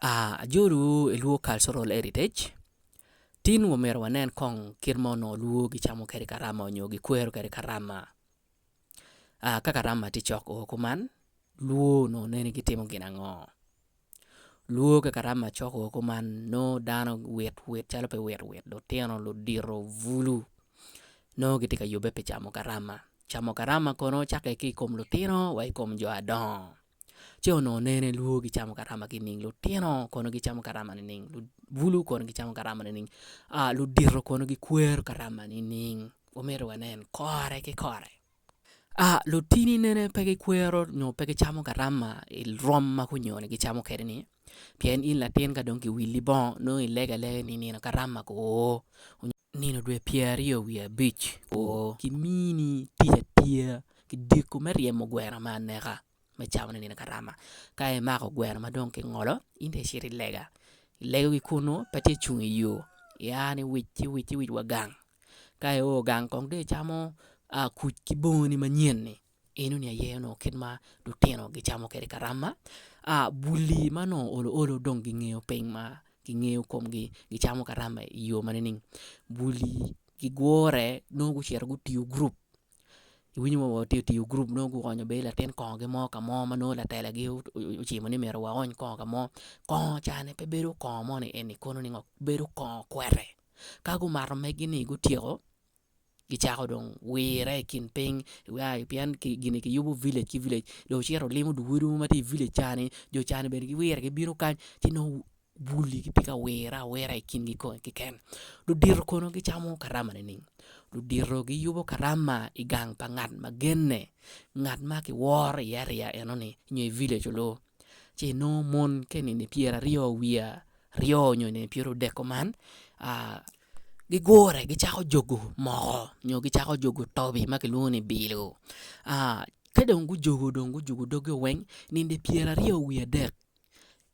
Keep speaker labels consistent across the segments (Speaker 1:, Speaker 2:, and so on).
Speaker 1: Ajoru Luo Cultural Heritage. Tin womero wanen kong kirmo no Luo gichamo keri karama onyo gikwero keri karama. Ka karama tichoko kuman, Luo no nene gitimo ginango. Luo ka karama choko kuman no dano wet chalo pe wet do tiano lo diro vulu no gitika yobe pe chamo karama. Chamo karama kono chake ki kom lutino wa kom jo adon. Cheo no nene Luo gichamo karama kining lutino kono gichamo karama nining vulu kono gichamo karama nining lu diro kono gikwero karama nining omero wanen kore ki kore. Lutini nene pegi kwero no pegi chamo karama il rom ma kunyone gichamo kere ni pien in latin ka donki willi bon no ilega ni nino karama ko nino dwe pierio via beach o kimini tia ki diko meriemo gwera maneka me chamo ni nino karama kae mako gwera ma donki ngolo inde shiri lega gi kuno pati chungi yo yani wichi wagang kae o gang kong de chamo kuch kiboni manyen ni eno ni ayeno kitma lutino gichamo keri karama buli mano olo dong gingeo peng ma gingeo kom gichamo karama yo manining buli gigwore no gushero gutiu group iwinyo mo tiu group no gu onyo be la ten konge mo ka mo mano la tela gi uchimo ni mero wa on konga mo kon chane pe beru kon mo ni eni kono ni ngok beru kon kwere ka gu maro megini gutieko gichako dong wire kin ping pian gini ki yubu village do chero limo duwuru mati village chani jo chani ben gi wire gi biro kan tino buli gi tika wira kin gi ko ki ken do dir kono gi chamo karama ni ning do dirro gi yubu karama igang pangat magenne ngat ma ki war ya enoni nyi village lo che no mon ken ni piera rio nyo ni piero dekoman gigore gichako jogo mo nyo gichako jogo tobi makiluoni bilo kadong jogo dogo weng ninde piera rio wiya dek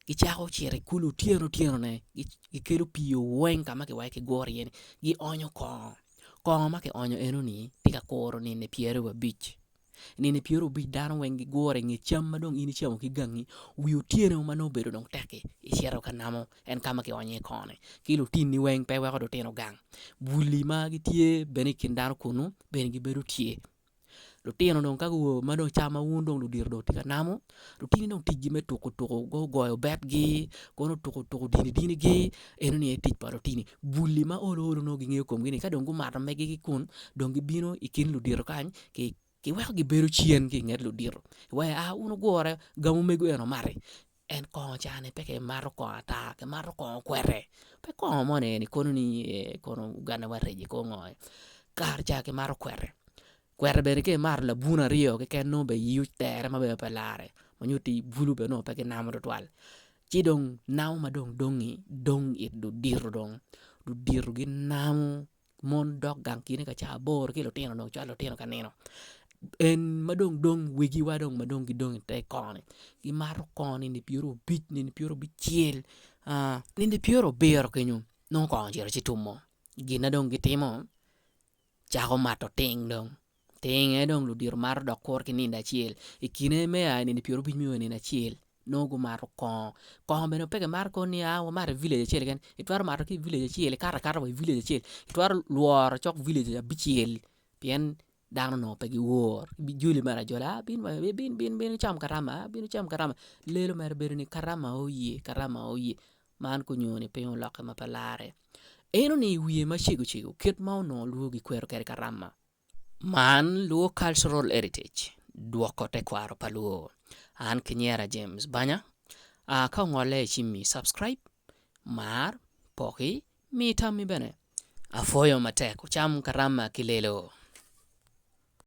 Speaker 1: gichako chere kulu tieno ne gikelo piyo weng kama ki waike gore yen gi onyo kon ma ki onyo enoni tika koro ninde piera wa beach ninde piero bi dano weng gi gore ngi cham madong ini chamo ki gangi wiyo tieno mano bedo dong teke ishero kanamo en kama ki onye kone kilo tin ni weng pe wako do tieno gang buli ma gitie beni kindaro kunu beni gibedo tie lo tieno dong kago mano chama wundong lo dir do tika namo lo tini dong tigi me toko go goyo bet gi kono toko dini gi eno ni etich pa lo tini buli ma olo no gi ngeo kom gini ka dong gumaro megi gi kun dong gibino ikin lo dir kany ki weko gibedo chien ki nget lo dir we uno gore gamu mego eno mari en kon chane peke maro kon ata ke maro kon kwere pe kon mo ne ni kono ni kono gana wareji ko ngoy kar cha ke maro kwere bere ke mar la buna rio ke ken no be yu tere ma be pelare manyuti bulu be no pe ke namro twal ci dong naw ma dong it do dir dong do dir gi nam mon dog gang kini ka cha bor ki lo tino dong cha lo tino kanino en madong wigi wadong madong gidong te kone gi maro kone ni piero bi chiel ni piero bero kenyo no kon jero chitumo gina dong gitimo chako mato ting e dong lo dir maro dok kor kini nda chiel ikine me ni piero bi miyo ni na chiel no gu maro kon beno peke mar kon ni wa mar village chiel ken itwaro maro ki village chiel kara wa village chiel itwaro luor chok village bi chiel pien dano no pegi wor bi juli mara jola bin cham karama lelo mer beru ni karama oye man ko nyoni pe on lokka ma palare eno ni wiye ma chigo ket ma no luo gi kwero kere karama man Luo Cultural Heritage duoko te kwaro paluo an Kinyera James Banya ka ngole chimi subscribe mar poki mi tammi bene afoyo matek cham karama kilelo